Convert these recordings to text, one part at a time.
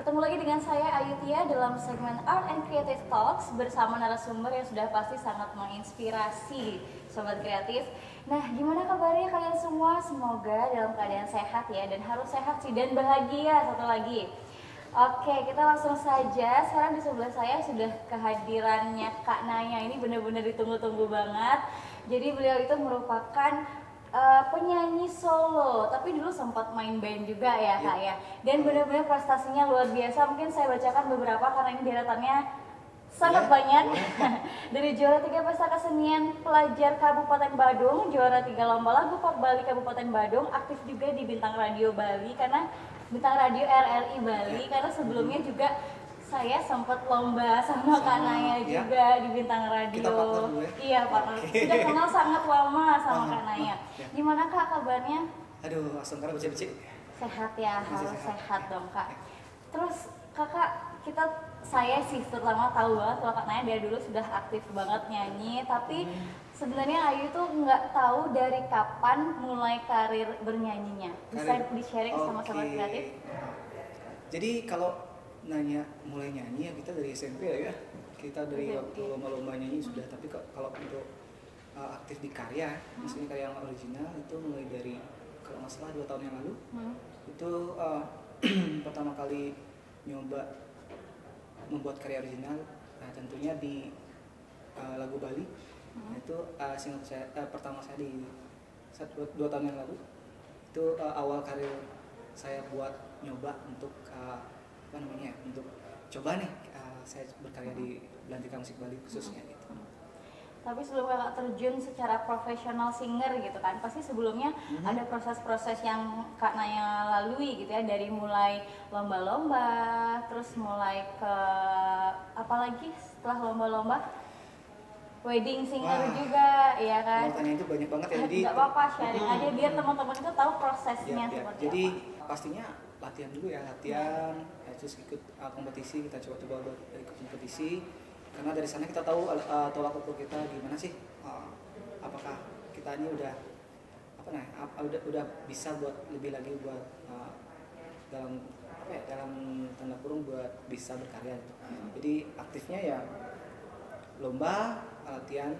Ketemu lagi dengan saya Ayutia dalam segmen Art and Creative Talks bersama narasumber yang sudah pasti sangat menginspirasi Sobat Kreatif. Nah, gimana kabarnya kalian semua? Semoga dalam keadaan sehat ya, dan harus sehat sih, dan bahagia satu lagi. Oke, kita langsung saja. Sekarang di sebelah saya sudah kehadirannya Kak Naya. Ini benar-benar ditunggu-tunggu banget. Jadi beliau itu merupakan penyanyi solo, tapi dulu sempat main band juga ya Kak ya. Dan benar-benar prestasinya luar biasa. Mungkin saya bacakan beberapa karena ini deretannya sangat banyak. Dari juara 3 Pesta Kesenian Pelajar Kabupaten Badung, juara 3 Lomba Lagu Pop Bali Kabupaten Badung, aktif juga di Bintang Radio Bali karena Bintang Radio RRI Bali, karena sebelumnya juga saya sempat lomba sama Kak Naya juga di Bintang Radio. Kita partner dulu ya? Iya, partner. Sudah kenal sangat lama sama Kak Naya. Gimana Kak kabarnya? Aduh, langsung karena becek-becek. Sehat ya, harus sehat dong Kak. Terus Kakak, saya sih terutama tahu banget kalau Kak Naya dari dulu sudah aktif banget nyanyi, tapi sebenarnya Ayu tuh nggak tahu dari kapan mulai karir bernyanyinya. Bisa di-sharing sama Sobat Kreatif? Jadi kalau nanya mulai nyanyi ya kita dari SMP ya. Kita dari waktu lomba-lomba nyanyi sudah, tapi kalau untuk aktif di karya, misalnya karya yang original itu mulai dari kalau nggak salah 2 tahun yang lalu. Itu pertama kali nyoba membuat karya original, tentunya di lagu Bali. Itu single saya pertama saya di 2 tahun yang lalu. Itu awal karir saya buat nyoba untuk untuk coba nih saya berkarya di Belantika Musik Bali khususnya gitu. Tapi sebelum Kakak terjun secara profesional singer gitu kan, pasti sebelumnya ada proses-proses yang Kak Naya lalui gitu ya, dari mulai lomba-lomba, terus mulai ke apalagi setelah lomba-lomba wedding singer juga, ya kan? Tanya itu banyak banget ya, jadi nggak apa-apa, sharing aja biar teman-teman itu tahu prosesnya seperti jadi apa. pastinya latihan dulu ya, terus ikut kompetisi, kita coba-coba buat ikut kompetisi, karena dari sana kita tahu tolak ukur kita gimana sih, apakah kita ini udah bisa buat lebih lagi buat dalam tanda kurung buat bisa berkarya gitu. Jadi aktifnya ya lomba, latihan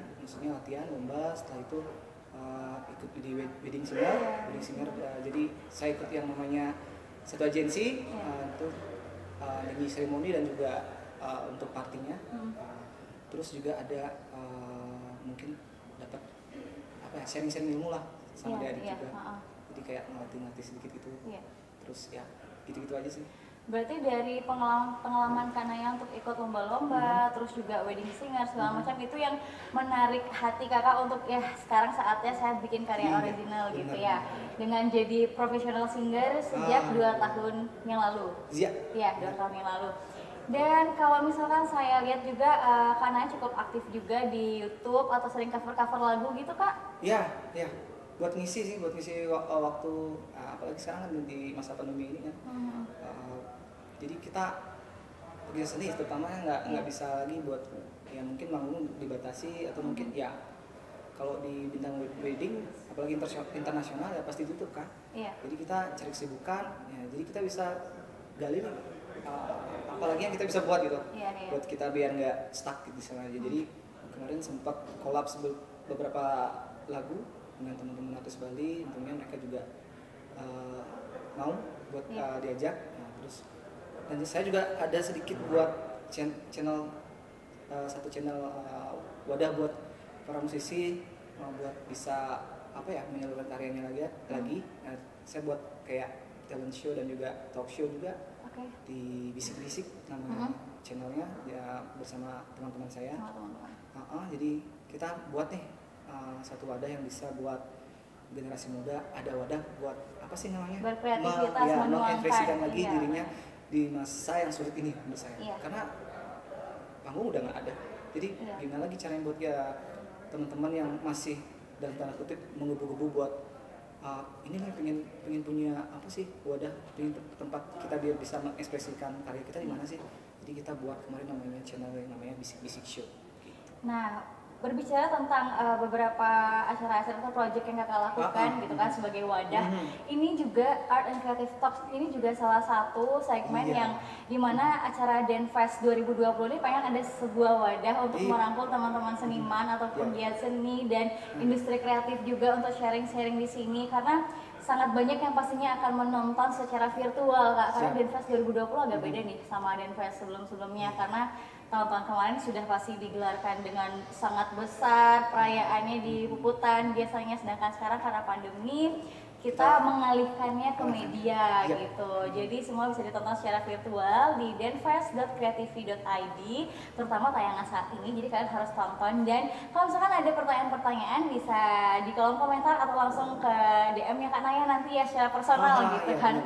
lomba, setelah itu ikut di wedding singer. Jadi saya ikut yang namanya satu agensi itu nyanyi seremoni dan juga untuk partinya. Terus juga ada mungkin dapat sharing ilmu lah sama adik juga. Jadi kayak ngelatih sedikit gitu. Terus ya gitu-gitu aja sih. Berarti dari pengalaman Kak Naya untuk ikut lomba-lomba, terus juga wedding singer segala macam, itu yang menarik hati Kakak untuk ya sekarang saatnya saya bikin karya original gitu ya. Dengan jadi professional singer sejak 2 tahun yang lalu. Iya, 2 tahun yang lalu. Dan kalau misalkan saya lihat juga Kak Naya cukup aktif juga di YouTube atau sering cover-cover lagu gitu Kak? Iya. Buat ngisi waktu apalagi sekarang kan di masa pandemi ini kan. Jadi kita sendiri terutama nggak bisa lagi buat ya mungkin manggung dibatasi atau mungkin ya kalau di bintang wedding apalagi internasional ya pasti tutup kan. Jadi kita cari kesibukan ya, jadi kita bisa gali nih apalagi yang kita bisa buat gitu. Buat kita biar nggak stuck gitu aja. Jadi kemarin sempat collab beberapa lagu dengan teman-teman artis Bali, tentunya mereka juga mau buat diajak. Terus dan saya juga ada sedikit buat channel wadah buat para musisi buat bisa menyalurkan karyanya lagi. Saya buat kayak talent show dan juga talk show juga di Bisik-Bisik nama channelnya ya, bersama teman-teman saya. Jadi kita buat nih satu wadah yang bisa buat generasi muda, ada wadah buat berkreativitas, mengekspresikan lagi dirinya di masa yang sulit ini menurut saya. Karena panggung udah nggak ada, jadi gimana lagi caranya buat ya teman-teman yang masih dalam tanda kutip menggebu-gebu buat ini nih pengen punya wadah, pengen tempat kita biar bisa mengekspresikan karya kita di mana sih. Jadi kita buat kemarin namanya channel yang namanya Bisik-Bisik Show gitu. Nah, berbicara tentang beberapa acara-acara atau project yang kakak lakukan gitu kan sebagai wadah, ini juga Art and Creative Talks ini juga salah satu segmen yang dimana acara Denfest 2020 ini pengen ada sebuah wadah untuk merangkul teman-teman seniman atau penggiat seni dan industri kreatif juga untuk sharing-sharing di sini, karena sangat banyak yang pastinya akan menonton secara virtual Kak, karena Denfest 2020 agak beda nih sama Denfest sebelum-sebelumnya, karena tahun-tahun kemarin sudah pasti digelarkan dengan sangat besar, perayaannya di Puputan biasanya, sedangkan sekarang karena pandemi kita mengalihkannya ke media gitu. Jadi semua bisa ditonton secara virtual di denfest.creativity.id, terutama tayangan saat ini. Jadi kalian harus tonton, dan kalau misalkan ada pertanyaan-pertanyaan bisa di kolom komentar atau langsung ke DM-nya Kak Naya nanti ya secara personal gitu kan.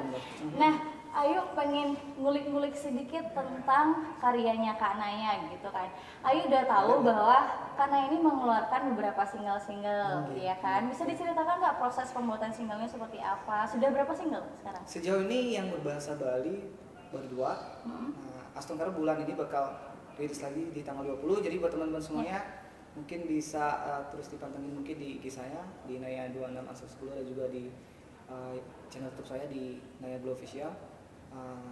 Nah, Ayu pengen ngulik-ngulik sedikit tentang karyanya Kak Naya gitu kan. Ayu udah tahu bahwa Kak Naya ini mengeluarkan beberapa single-single, ya kan? Bisa diceritakan nggak proses pembuatan singlenya seperti apa? Sudah berapa single sekarang? Sejauh ini yang berbahasa Bali baru 2. Nah, Astungkara bulan ini bakal rilis lagi di tanggal 20. Jadi buat teman-teman semuanya mungkin bisa terus dipantengin mungkin di IG saya di Naya 26 10 dan juga di channel YouTube saya di Naya Glow Official.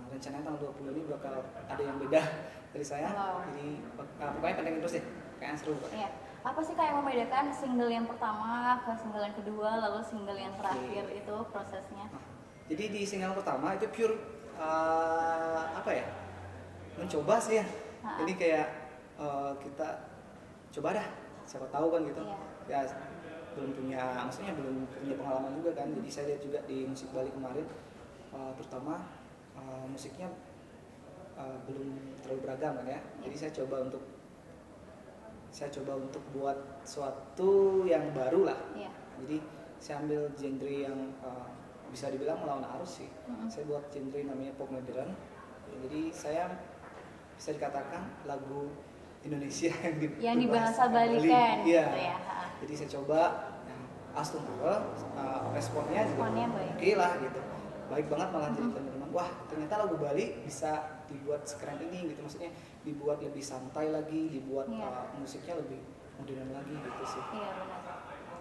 Rencananya tanggal 20 ini bakal ada yang beda dari saya. Jadi pokoknya pantengin terus deh, kayaknya seru. Iya. Apa sih Kak yang membedakan single yang pertama ke single yang kedua lalu single yang terakhir itu prosesnya? Jadi di single pertama itu pure apa ya? Mencoba sih ya. Jadi kayak kita coba dah, siapa tahu kan gitu. Ya belum punya, maksudnya belum punya pengalaman juga kan. Jadi saya lihat juga di musik Bali kemarin, terutama musiknya belum terlalu beragam kan ya. Jadi saya coba untuk buat suatu yang baru lah. Jadi saya ambil genre yang bisa dibilang melawan arus sih. Saya buat genre namanya pop modern. Jadi saya bisa dikatakan lagu Indonesia yang dibahasa Balikan gitu ya. Jadi saya coba Astungkara, responnya juga oke lah gitu, baik banget, malah jadi teman-teman, wah ternyata lagu Bali bisa dibuat sekeren ini gitu, maksudnya dibuat lebih santai lagi, dibuat musiknya lebih modern lagi gitu sih.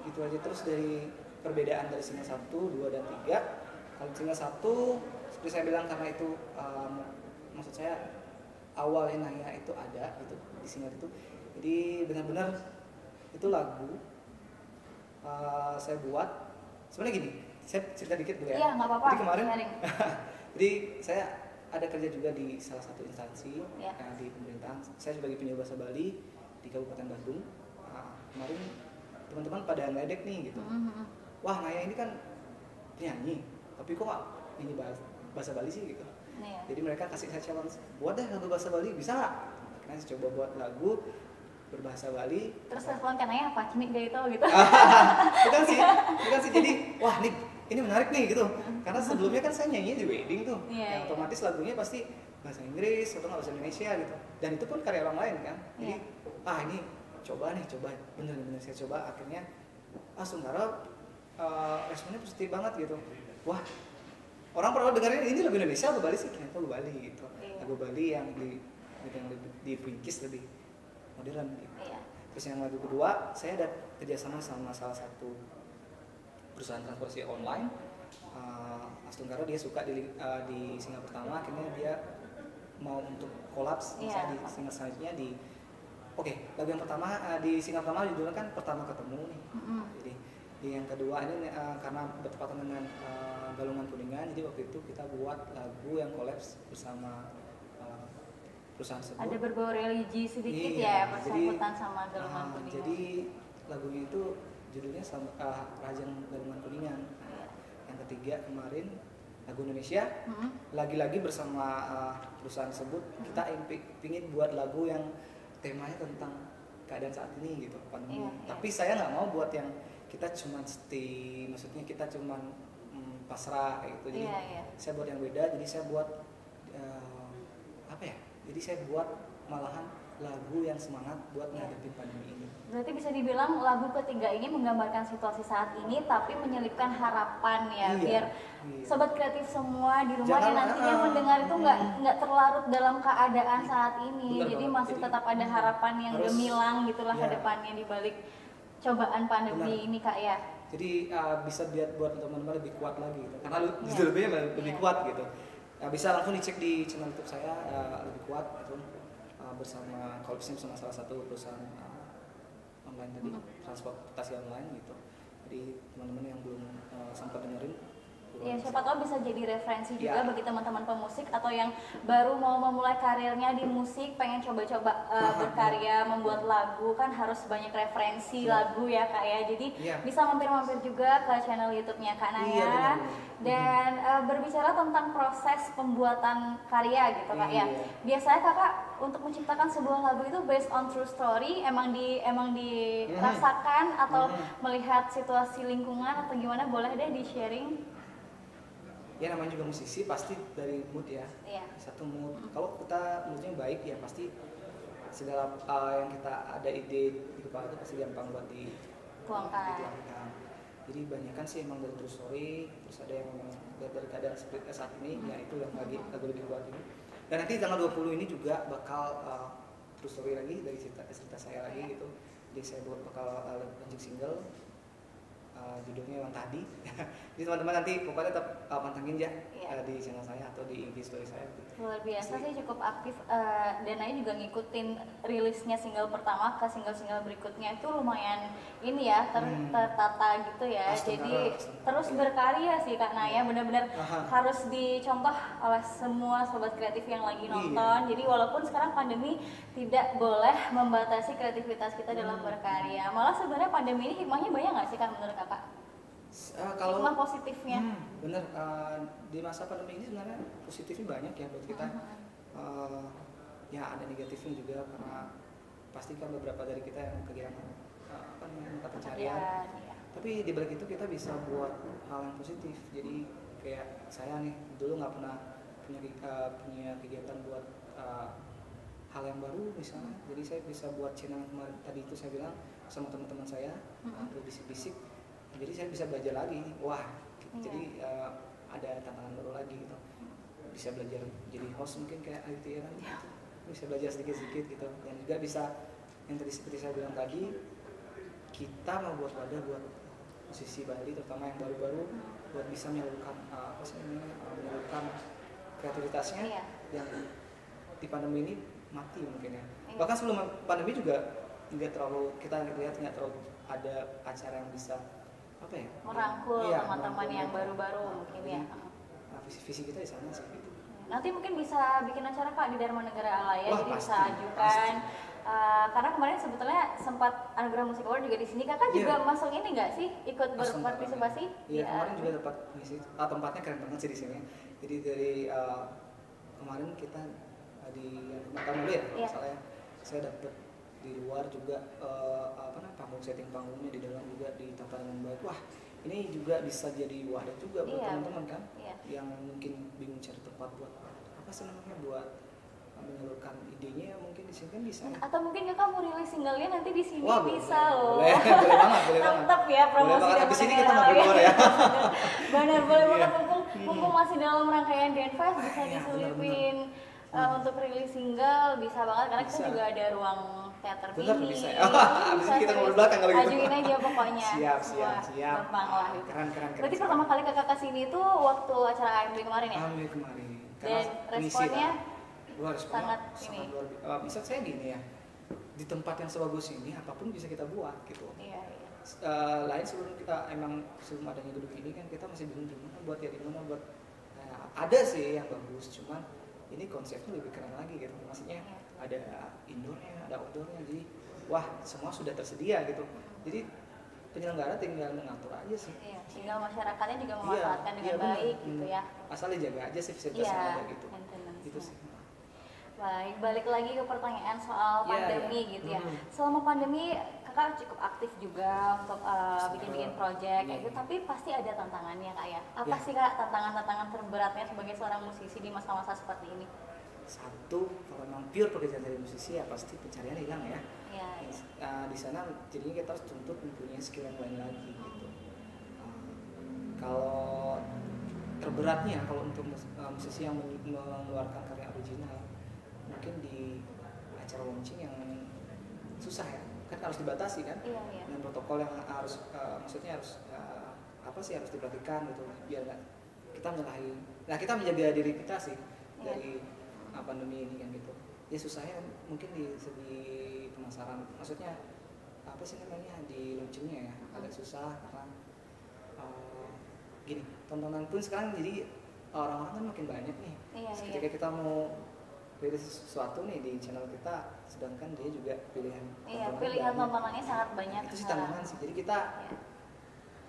Gitu aja. Terus dari perbedaan dari single 1, 2, dan 3, kalau single 1 seperti saya bilang karena itu maksud saya awalnya Naya itu ada gitu di single itu, jadi benar-benar itu lagu saya buat sebenarnya gini, saya cerita dikit dulu ya. Iya, nggak apa-apa. Jadi kemarin, jadi saya ada kerja juga di salah satu instansi di pemerintahan. Saya sebagai penyewa bahasa Bali di Kabupaten Bandung. Kemarin teman-teman pada ngeledek nih gitu. Wah, Naya ini kan penyanyi, tapi kok nggak ini bahasa Bali sih gitu. Jadi mereka kasih saya challenge, buat deh lagu bahasa Bali, bisa nggak? Karena saya coba buat lagu berbahasa Bali. Terus respon Kanaya apa? Cimik gak itu gitu? bukan sih. Jadi wah nih ini menarik nih gitu. Karena sebelumnya kan saya nyanyi di wedding tuh, yang otomatis lagunya pasti bahasa Inggris atau nggak bahasa Indonesia gitu. Dan itu pun karya orang lain kan. Jadi ini coba bener-bener saya coba. Akhirnya Astungkara responnya positif banget gitu. Wah, orang pernah dengerin ini lagu Indonesia atau Bali sih? Ternyata lagu Bali gitu. Lagu Bali yang di Pringkis lebih modern gitu. Terus yang lagu kedua, saya ada kerjasama sama salah satu perusahaan transportasi online. Astungkara dia suka di single pertama, akhirnya dia mau untuk kolaps saya di single selanjutnya lagu yang pertama di single pertama judulnya kan Pertama Ketemu nih. Jadi di yang kedua ini karena bertepatan dengan Galungan Kuningan, jadi waktu itu kita buat lagu yang kolaps bersama perusahaan tersebut. Ada berbau religi sedikit bersangkutan sama Galungan Kuningan. Jadi lagunya itu judulnya Rajang Galungan Kuningan. Yang ketiga kemarin lagu Indonesia, lagi-lagi bersama perusahaan tersebut kita ingin buat lagu yang temanya tentang keadaan saat ini gitu, pandemi. Tapi saya nggak mau buat yang kita cuma stay, maksudnya kita cuma pasrah gitu. Jadi saya buat yang beda. Jadi saya buat Jadi saya buat malahan lagu yang semangat buat ngadepin pandemi ini. Berarti bisa dibilang lagu ketiga ini menggambarkan situasi saat ini tapi menyelipkan harapan ya, biar sobat kreatif semua di rumah yang nantinya mendengar itu nggak terlarut dalam keadaan saat ini. Jadi masih tetap ada harapan yang gemilang gitulah ke depannya di balik cobaan pandemi ini Kak ya. Jadi bisa buat teman-teman lebih kuat lagi gitu. Karena lebih kuat gitu. Bisa langsung dicek di channel YouTube saya lebih kuat itu bersama kolaborasi sama salah satu perusahaan online tadi, transportasi online gitu. Jadi teman-teman yang belum sempat dengerin, ya siapa tahu bisa jadi referensi juga bagi teman-teman pemusik atau yang baru mau memulai karirnya di musik, pengen coba-coba berkarya, membuat lagu, kan harus banyak referensi lagu ya Kak ya. Jadi bisa mampir-mampir juga ke channel YouTube-nya Kak Naya. Dan berbicara tentang proses pembuatan karya gitu Kak ya. Biasanya Kakak untuk menciptakan sebuah lagu itu based on true story, emang dirasakan atau melihat situasi lingkungan atau gimana, boleh deh di-sharing? Ya namanya juga musisi pasti dari mood ya. Satu mood. Kalau kita moodnya baik ya pasti segala yang kita ada ide di kepala itu pasti gampang buat dituangkan. Jadi banyak kan sih emang dari true story, terus ada yang memang dari keadaan seperti saat ini, ya itu yang lagi lebih kuat ini. Dan nanti tanggal 20 ini juga bakal true story lagi dari cerita saya lagi gitu. Jadi saya bakal launching single. Judulnya yang tadi. Jadi teman-teman nanti pokoknya tetap pantengin ya di channel saya atau di IG story saya. Luar biasa sih, cukup aktif dan Naya juga ngikutin rilisnya single pertama ke single-single berikutnya itu lumayan ini ya tertata gitu ya. Jadi terus berkarya sih Kak Naya, benar-benar harus dicontoh oleh semua sobat kreatif yang lagi nonton. Jadi walaupun sekarang pandemi tidak boleh membatasi kreativitas kita dalam berkarya. Malah sebenarnya pandemi ini hikmahnya banyak nggak sih Kak menurut Kakak? Kalau hikmah positifnya bener di masa pandemi ini sebenarnya positifnya banyak ya buat kita. Ya ada negatifnya juga karena pasti kan beberapa dari kita yang kegiatan mata pencarian. Tapi di balik itu kita bisa buat hal yang positif. Jadi kayak saya nih dulu nggak pernah punya kegiatan buat hal yang baru misalnya. Jadi saya bisa buat channel tadi itu saya bilang sama teman-teman saya berbisik-bisik. Jadi saya bisa belajar lagi, jadi ada tantangan baru lagi gitu. Bisa belajar jadi host mungkin kayak Aditya kan, bisa belajar sedikit-sedikit gitu. Dan juga bisa yang tadi seperti saya bilang tadi, kita membuat wadah buat musisi Bali terutama yang baru-baru buat bisa menyalurkan menyalurkan kreativitasnya yang di pandemi ini mati mungkin ya. Bahkan sebelum pandemi juga nggak terlalu kita lihat nggak terlalu ada acara yang bisa merangkul teman-teman yang baru-baru mungkin ya. Visi kita di sana sih gitu. Nanti mungkin bisa bikin acara Kak di Dharma Negara Alaya, jadi bisa ajukan. Karena kemarin sebetulnya sempat Anugerah Musik Award juga di sini. Kakak juga masuk ini nggak sih, ikut berpartisipasi? Iya, kemarin juga dapat ngisi. Tempatnya keren banget sih di sini. Jadi dari kemarin kita di tahun dulu ya, misalnya saya dapat di luar juga panggung setting panggungnya di dalam juga ditata dengan baik. Wah ini juga bisa jadi wadah juga buat teman-teman kan yang mungkin bingung cari tempat buat buat menyalurkan idenya mungkin di sini kan bisa. Atau mungkin Kakak mau rilis singlenya nanti di sini bisa loh. Boleh banget. Tetap ya promosi di sini kita ngobrol ya. Benar, boleh banget mumpung masih dalam rangkaian Denfest bisa diselipin untuk rilis single bisa banget karena kita juga ada ruang teater mini. Bisa. Abis ini kita ngobrol belakang kalau gitu. Ajuin aja pokoknya. Siap. Gampang lah. Keren. Berarti pertama kali Kakak kesini tuh waktu acara AMB kemarin ya? AMB kemarin. Dan responnya sangat luar biasa. Bisa saya gini ya. Di tempat yang sebagus ini apapun bisa kita buat gitu. Iya. Lain sebelum kita sebelum adanya gedung ini kan kita masih bingung gimana buat ada sih yang bagus cuman ini konsepnya lebih keren lagi gitu. Maksudnya ada indoornya, ada outdoornya, jadi semua sudah tersedia gitu. Jadi penyelenggara tinggal mengatur aja sih. Iya, tinggal masyarakatnya juga memanfaatkan dengan baik gitu ya. Asal dijaga aja sih fasilitas yang ada gitu. Itu sih. Baik, balik lagi ke pertanyaan soal pandemi gitu ya. Selama pandemi Kakak cukup aktif juga untuk bikin project kayak gitu, tapi pasti ada tantangannya Kak ya. Apa sih Kak tantangan-tantangan terberatnya sebagai seorang musisi di masa-masa seperti ini? satu, kalau memang pure pekerjaan dari musisi ya pasti pencarian hilang ya. Iya, iya. Di sana jadinya kita harus tuntut mempunyai skill yang lain lagi gitu. Kalau terberatnya kalau untuk musisi yang mengeluarkan karya original mungkin di acara launching yang susah ya, kan harus dibatasi kan, Iya, iya. dengan protokol yang harus maksudnya harus apa sih harus diperhatikan gitu biar nggak kita menyalahi. Nah kita menjaga diri kita sih dari pandemi ini kan gitu. Ya susahnya mungkin di segi pemasaran, maksudnya apa sih namanya di launchingnya ya agak susah karena gini, tontonan pun sekarang jadi orang-orang kan makin banyak nih. Iya, Ketika kita mau rilis sesuatu nih di channel kita, sedangkan dia juga pilihan pilihan tontonannya sangat banyak. Itu sih tantangan sih. Jadi kita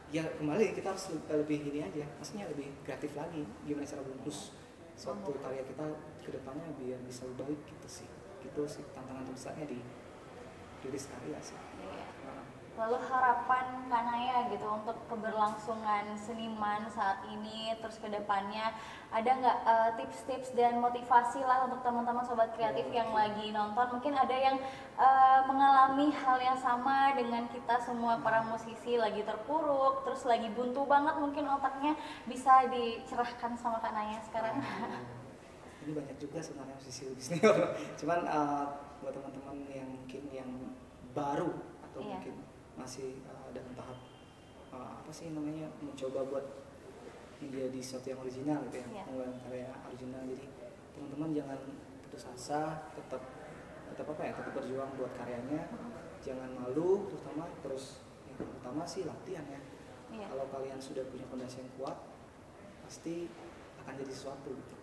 ya kembali kita harus lebih gini aja, maksudnya lebih kreatif lagi gimana cara bungkus suatu karya kita ke depannya biar bisa lebih baik gitu sih. Gitu sih tantangan terbesarnya di rilis karya sih. Lalu harapan Kak Naya gitu untuk keberlangsungan seniman saat ini, terus ke depannya ada nggak tips-tips dan motivasi lah untuk teman-teman sobat kreatif yang lagi nonton, mungkin ada yang mengalami hal yang sama dengan kita semua para musisi, lagi terpuruk, terus lagi buntu banget mungkin otaknya, bisa dicerahkan sama Kak Naya sekarang. Ini banyak juga sebenarnya musisi lebih senior, cuman buat teman-teman yang mungkin yang baru atau mungkin masih dalam tahap apa sih namanya mencoba buat menjadi sesuatu yang original gitu ya, mengeluarkan karya original. Jadi teman-teman jangan putus asa, tetap apa ya, tetap berjuang buat karyanya, jangan malu, terus yang pertama sih latihan ya. Kalau kalian sudah punya fondasi yang kuat pasti akan jadi sesuatu gitu.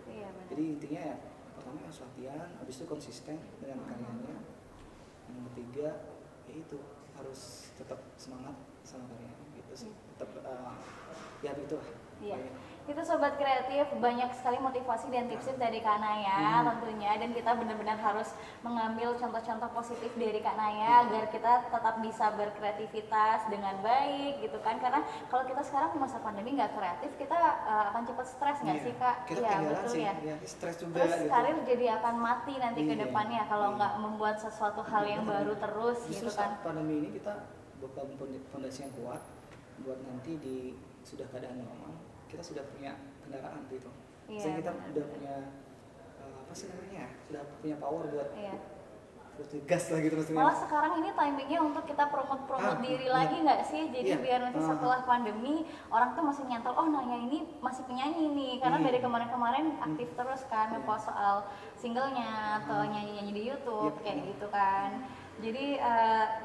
Jadi intinya ya pertama harus latihan, habis itu konsisten dengan karyanya, yang ketiga yaitu harus tetap semangat sama karyanya gitu sih, tetap ya gitu lah. Itu sobat kreatif, banyak sekali motivasi dan tips dari Kak Naya tentunya, dan kita benar-benar harus mengambil contoh-contoh positif dari Kak Naya agar kita tetap bisa berkreativitas dengan baik gitu kan, karena kalau kita sekarang masa pandemi nggak kreatif kita akan cepat stres nggak sih Kak? Iya betul sih, ya. Stres juga. Terus gitu. karir jadi akan mati nanti ke depannya kalau nggak membuat sesuatu hal yang baru terus. Justru gitu kan. saat pandemi ini kita bukan fondasi yang kuat buat nanti sudah keadaan normal kita sudah punya kendaraan gitu. Sehingga kita udah punya apa sih namanya? Sudah punya power buat gas lah gitu maksudnya. Malah sekarang ini timingnya untuk kita promote diri lagi nggak sih? Jadi biar nanti setelah pandemi orang tuh masih nyantol, oh Naya ini masih penyanyi nih, karena dari kemarin-kemarin aktif terus kan ngepost soal singlenya atau nyanyi-nyanyi di YouTube kayak gitu kan. Jadi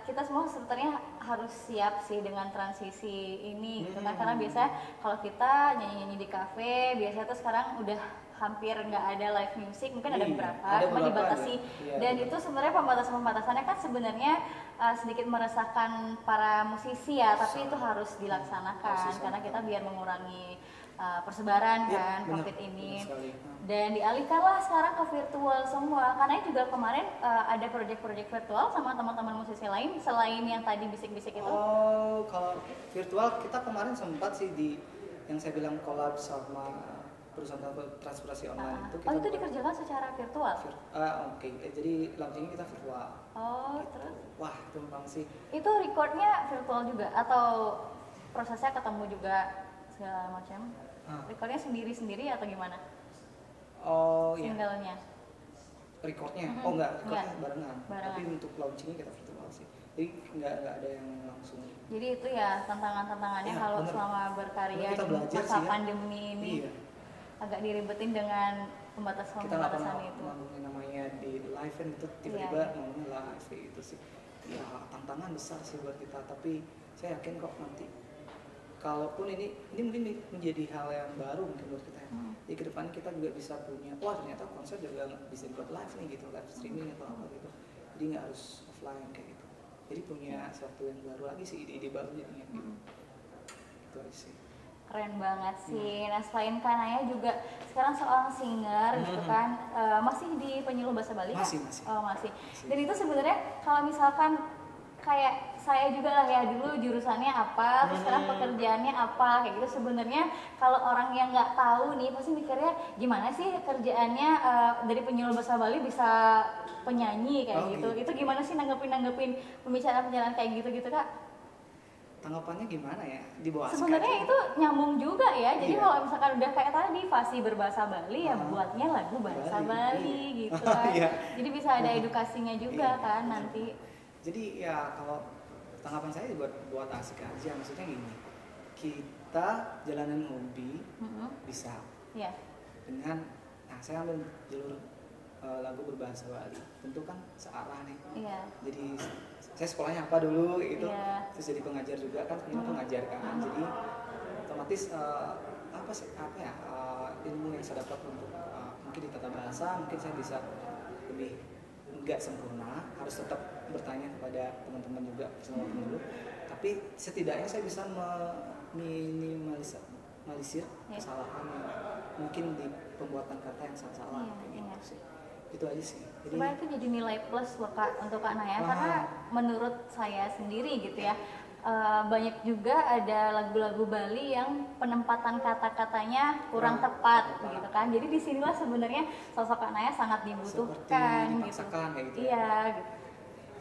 kita semua sebenarnya harus siap sih dengan transisi ini gitu kan, karena biasanya kalau kita nyanyi-nyanyi di kafe biasanya tuh sekarang udah hampir nggak ada live music, mungkin ada beberapa cuma dibatasi dan itu sebenarnya pembatasannya kan sebenarnya sedikit meresahkan para musisi ya, tapi itu harus dilaksanakan karena kita biar mengurangi persebaran kan COVID ini. Dan dialihkanlah sekarang ke virtual semua, karena juga kemarin ada proyek-proyek virtual sama teman-teman musisi lain selain yang tadi bisik-bisik itu. Oh, kalau virtual kita kemarin sempat sih yang saya bilang collab sama perusahaan transportasi online itu. Itu dikerjakan secara virtual? Oke. Jadi launchingnya kita virtual. Oh, gitu. Terus? Wah, itu memang sih. Itu recordnya virtual juga atau prosesnya ketemu juga segala macam? Recordnya sendiri-sendiri atau gimana? Oh iya. Singlenya? Recordnya? Oh enggak, recordnya barengan. Tapi untuk launchingnya kita virtual sih. Jadi enggak ada yang langsung. Jadi itu ya tantangannya kalau selama berkarya di masa pandemi ini. Agak diribetin dengan pembatasan kita itu. Kita namanya di live kan itu tiba-tiba ngomongnya live itu sih. Ya tantangan besar sih buat kita, tapi saya yakin kok nanti kalaupun ini mungkin menjadi hal yang baru mungkin buat kita. Jadi kedepannya kita juga bisa punya, wah ternyata konser juga bisa dibuat live nih gitu, live streaming atau apa gitu. Jadi nggak harus offline kayak gitu. Jadi punya sesuatu yang baru lagi sih, ide-ide baru jadinya gitu. Itu aja sih. Keren banget sih. Nah selain Kak Naya juga sekarang seorang singer gitu kan, masih di Penyuluh Bahasa Bali? Masih. Oh masih. Dan itu sebenarnya kalau misalkan kayak saya juga lah ya, dulu jurusannya apa, terus sekarang pekerjaannya apa, kayak gitu. Sebenarnya kalau orang yang nggak tahu nih pasti mikirnya gimana sih kerjaannya dari penyuluh bahasa Bali bisa penyanyi kayak gitu. Itu gimana sih nanggepin pembicaraan kayak gitu Kak? Tanggapannya gimana ya? Di bawah Sebenarnya itu nyambung juga ya. Jadi kalau misalkan udah kayak tadi fasih berbahasa Bali ya buatnya lagu bahasa Bali gitu kan. Jadi bisa ada edukasinya juga kan nanti. Jadi ya kalau tanggapan saya buat asik aja, maksudnya gini, kita jalanan hobi bisa dengan, nah saya ambil jalur lagu berbahasa Bali, tentu kan searah nih. Jadi saya sekolahnya apa dulu itu, terus jadi pengajar juga kan, ini pengajar kan, jadi otomatis ilmu yang saya dapat untuk mungkin di tata bahasa, mungkin saya bisa lebih nggak sempurna, harus tetap bertanya kepada teman-teman juga, semua dulu. Tapi setidaknya saya bisa meminimalisir kesalahan mungkin di pembuatan kata yang salah kayak gitu sih. Itu aja sih. Jadi sebenarnya itu jadi nilai plus loh Kak untuk Kak Naya, karena menurut saya sendiri gitu ya. Banyak juga ada lagu-lagu Bali yang penempatan kata-katanya kurang tepat gitu kan. Jadi disinilah sebenarnya sosok Kak Naya sangat dibutuhkan gitu. Kayak gitu. Iya gitu.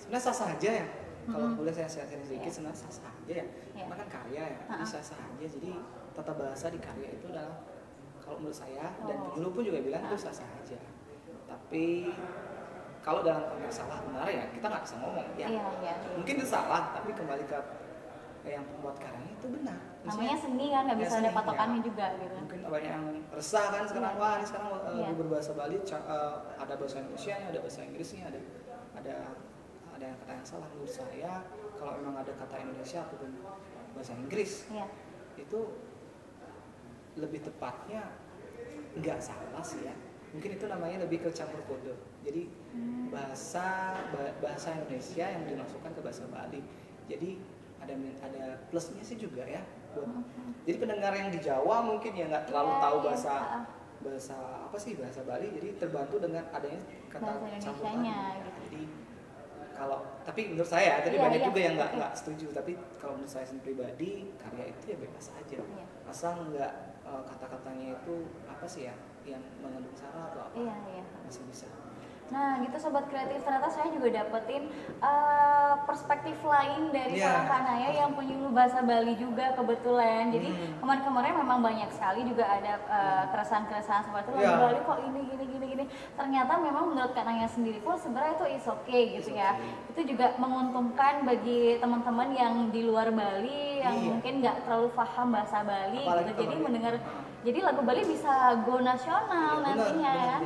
Sebenarnya sah-sah aja ya. Kalau boleh saya share sedikit, sebenarnya sah-sah aja ya. Karena kan karya ya, jadi sah-sah aja. Jadi tata bahasa di karya itu adalah, kalau menurut saya dan dulu pun juga bilang itu sah-sah aja. Tapi kalau dalam konteks salah benar ya kita nggak bisa ngomong ya. Mungkin itu salah, tapi kembali ke yang pembuat karyanya itu benar. Namanya seni kan, nggak bisa ada patokannya juga gitu. Mungkin banyak yang resah kan sekarang, wah ini sekarang lagu berbahasa Bali ada bahasa Indonesia, ada bahasa Inggrisnya, ada yang kata yang salah. Menurut saya kalau memang ada kata Indonesia ataupun bahasa Inggris itu lebih tepatnya nggak salah sih ya. Mungkin itu namanya lebih ke campur kode. Jadi bahasa Indonesia yang dimasukkan ke bahasa Bali. Jadi ada plusnya sih juga ya buat. Jadi pendengar yang di Jawa mungkin ya nggak terlalu tahu bahasa Bali, jadi terbantu dengan adanya kata campur gitu. Jadi tapi menurut saya tadi banyak juga yang nggak setuju, tapi kalau menurut saya sendiri pribadi, karya itu ya bebas aja, asal nggak kata-katanya itu apa sih ya yang mengandung sara atau apa, masih bisa. Nah gitu Sobat Kreatif, ternyata saya juga dapetin perspektif lain dari seorang Kak Naya yang penyuluh bahasa Bali juga kebetulan. Jadi kemarin-kemarin memang banyak sekali juga ada keresahan-keresahan seperti itu, Bali kok ini. Ternyata memang menurut Kak Naya sendiri pun sebenarnya itu is okay gitu ya. Itu juga menguntungkan bagi teman-teman yang di luar Bali yang mungkin nggak terlalu paham bahasa Bali gitu. Jadi mendengar, jadi lagu Bali bisa go nasional nantinya ya.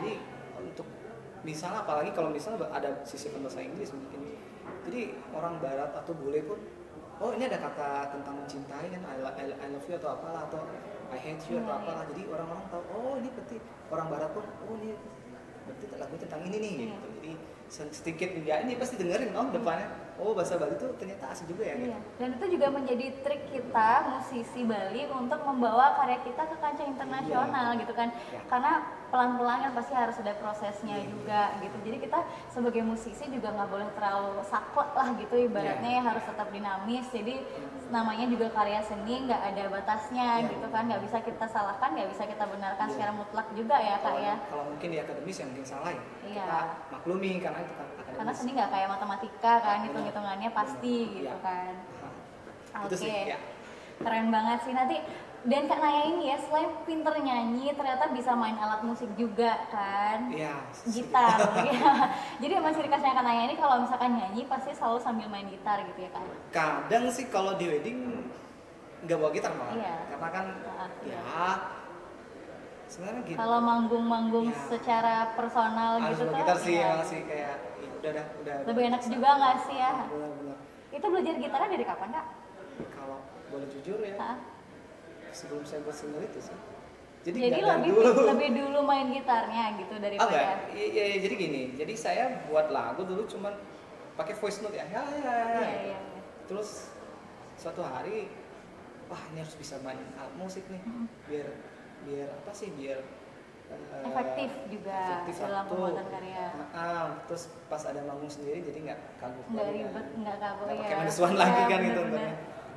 Misalnya apalagi kalau misalnya ada sisi bahasa Inggris mungkin, jadi orang Barat atau bule pun, oh ini ada kata tentang mencintai kan, I love you atau apalah, atau I hate you atau apalah, jadi orang-orang tahu, oh ini berarti orang Barat pun, oh ini berarti lagu tentang ini nih gitu. Jadi sedikit ya ini pasti dengerin depannya, oh bahasa Bali itu ternyata asik juga ya gitu. Dan itu juga menjadi trik kita musisi Bali untuk membawa karya kita ke kancah internasional gitu kan, karena pelan-pelan kan pasti harus ada prosesnya juga gitu. Jadi kita sebagai musisi juga nggak boleh terlalu saklek lah gitu ibaratnya, harus tetap dinamis. Jadi namanya juga karya seni, nggak ada batasnya gitu kan, nggak bisa kita salahkan, nggak bisa kita benarkan secara mutlak juga ya Kak ya. Kalau mungkin di akademis yang mungkin salah ya, kita maklumi karena itu kan akademis. Karena seni nggak kayak matematika kan, hitung-hitungannya pasti gitu kan. Oke. Keren banget sih. Nanti dan Kak Naya ini ya selain pinter nyanyi ternyata bisa main alat musik juga kan. Gitar ya. Jadi emang ciri khasnya Kak Naya ini kalau misalkan nyanyi pasti selalu sambil main gitar gitu ya kan. Kadang sih kalau di wedding nggak bawa gitar malah, karena kan sebenarnya gitu. Kalau manggung-manggung secara personal gitu tuh gitar sih masih kayak udah lebih enak juga nggak sih ya? Benar. Itu belajar gitarnya dari kapan Kak? Kalau boleh jujur ya, sebelum saya buat single itu sih. Jadi lebih dulu main gitarnya gitu daripada. Iya, jadi gini. Jadi saya buat lagu dulu cuman pakai voice note ya. Iya. Terus suatu hari, wah ini harus bisa main alat musik nih. Biar apa sih? Biar efektif juga efektif dalam satu. pembuatan karya. Terus pas ada manggung sendiri jadi nggak kagok Nggak lagi ribet, kan. nggak kagok Nggak ya. pakai manusiaan lagi kan gitu bener-bener. untungnya.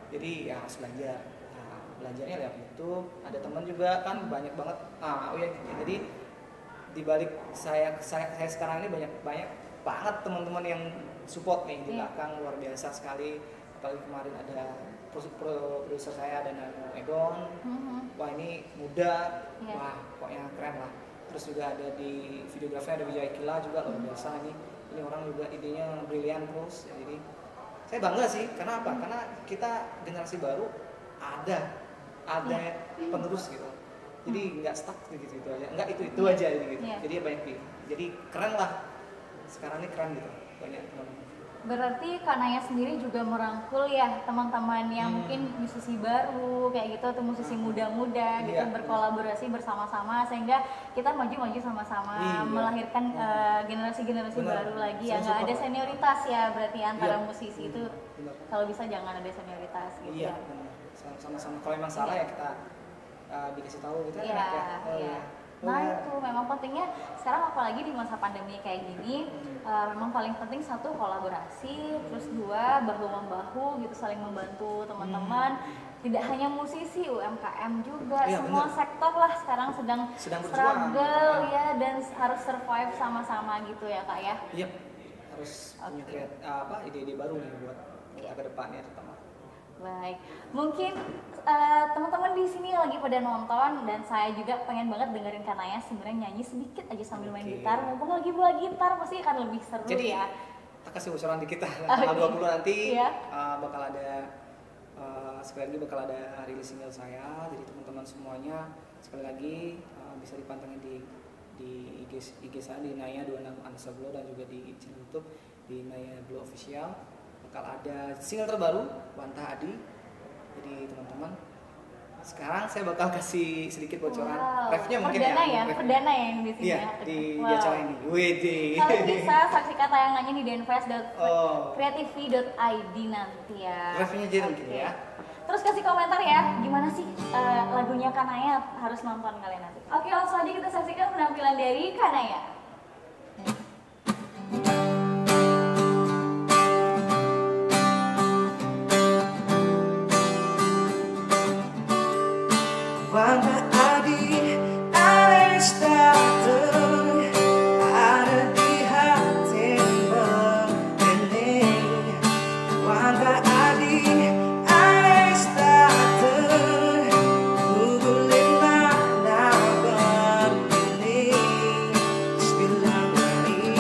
Jadi ya harus belajar. Nah, belajarnya lewat YouTube. Ada teman juga kan banyak banget. Oh ya, jadi di balik saya sekarang ini banyak banget teman-teman yang support nih di belakang, luar biasa sekali. Apalagi kemarin ada produser saya ada Nano Egon. Wah ini muda, wah pokoknya keren lah. Terus juga ada di videografi ada Wijaya Kila juga luar biasa ini orang juga idenya brilian terus. Jadi saya bangga sih, karena apa? Karena kita generasi baru ada penerus gitu. Jadi nggak stuck gitu aja, nggak itu aja gitu. Jadi banyak pilih. Jadi keren lah. Sekarang ini keren gitu, banyak teman. Berarti Kak Naya sendiri juga merangkul ya teman-teman yang mungkin musisi baru kayak gitu atau musisi muda-muda gitu berkolaborasi bersama-sama sehingga kita maju-maju sama-sama melahirkan generasi-generasi baru lagi ya, nggak ada senioritas ya berarti antara musisi itu kalau bisa jangan ada senioritas gitu ya. Sama-sama kalau emang salah ya kita dikasih tahu gitu ya. Nah itu memang pentingnya sekarang apalagi di masa pandemi kayak gini memang paling penting satu kolaborasi, terus dua bahu-membahu gitu saling membantu teman-teman. Tidak hanya musisi, UMKM juga, semua sektor lah sekarang sedang struggle ya dan harus survive sama-sama gitu ya Kak ya. Iya, harus punya ide-ide baru nih buat ke depannya terutama. Baik, mungkin teman-teman di sini lagi pada nonton dan saya juga pengen banget dengerin Kak Naya sebenarnya nyanyi sedikit aja sambil main gitar. Mumpung lagi bawa gitar pasti akan lebih seru. Jadi, ya. Kita kasih bocoran dikit lah. Tanggal 20 nanti bakal ada sekali lagi bakal ada rilis single saya. Jadi teman-teman semuanya sekali lagi bisa dipantengin di IG saya di Naya 26_Glow dan juga di channel YouTube di Naya Glow Official. Bakal ada single terbaru Wanta Adi. Jadi teman-teman sekarang saya bakal kasih sedikit bocoran refnya mungkin perdana ya yang di sini di acara ini. Kalian bisa saksikan tayangannya di denfest.creativity.id nanti ya. Refnya jadi mungkin ya. Terus kasih komentar ya, gimana sih lagunya Kak Naya, harus nonton kalian nanti. Oke, langsung aja kita saksikan penampilan dari Kak Naya. Wanta Adi, alles datang ada di hati bening. Wanta Adi, alles datang kuguling mana begini. Bilang lagi,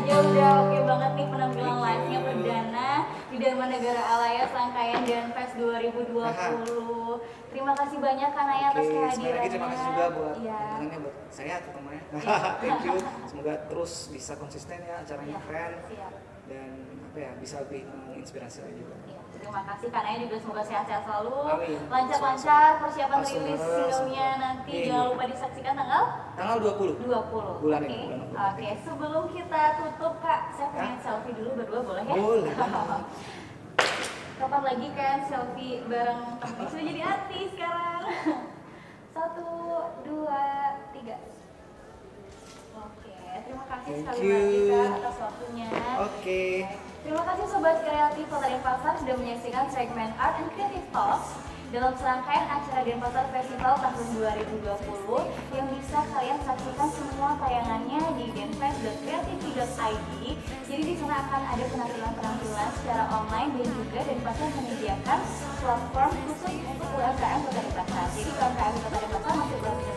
udah oke banget nih penampilan live-nya perdana di Dharmanegara Alaya Serangkaian Denfest 2020. Terima kasih banyak Kak Naya atas kehadirannya. Terima kasih juga buat undangannya buat saya terutamanya. Thank you. Semoga terus bisa konsisten ya acaranya keren dan bisa lebih menginspirasi lagi juga. Terima kasih Kak Naya juga, semoga sehat-sehat selalu, lancar-lancar persiapan rilis singlenya nanti. Jangan lupa disaksikan tanggal 20 bulan ini. Oke, sebelum kita tutup Kak, saya pengen selfie dulu berdua, boleh ya? Boleh. Kapan lagi kan selfie bareng temen sudah jadi artis sekarang. 1, 2, 3. Oke, terima kasih sekali lagi Kak atas waktunya. Oke. Terima kasih Sobat Kreatif Kota Denpasar sudah menyaksikan segmen Art and Creative Talks dalam serangkaian acara Denpasar Festival tahun 2020 yang bisa kalian saksikan semua tayangannya di denfest.creativity.id. Jadi di sana akan ada penampilan-penampilan secara online dan juga Denpasar menyediakan platform khusus untuk UMKM Kota Denpasar. Jadi UMKM Kota Denpasar masih belum bisa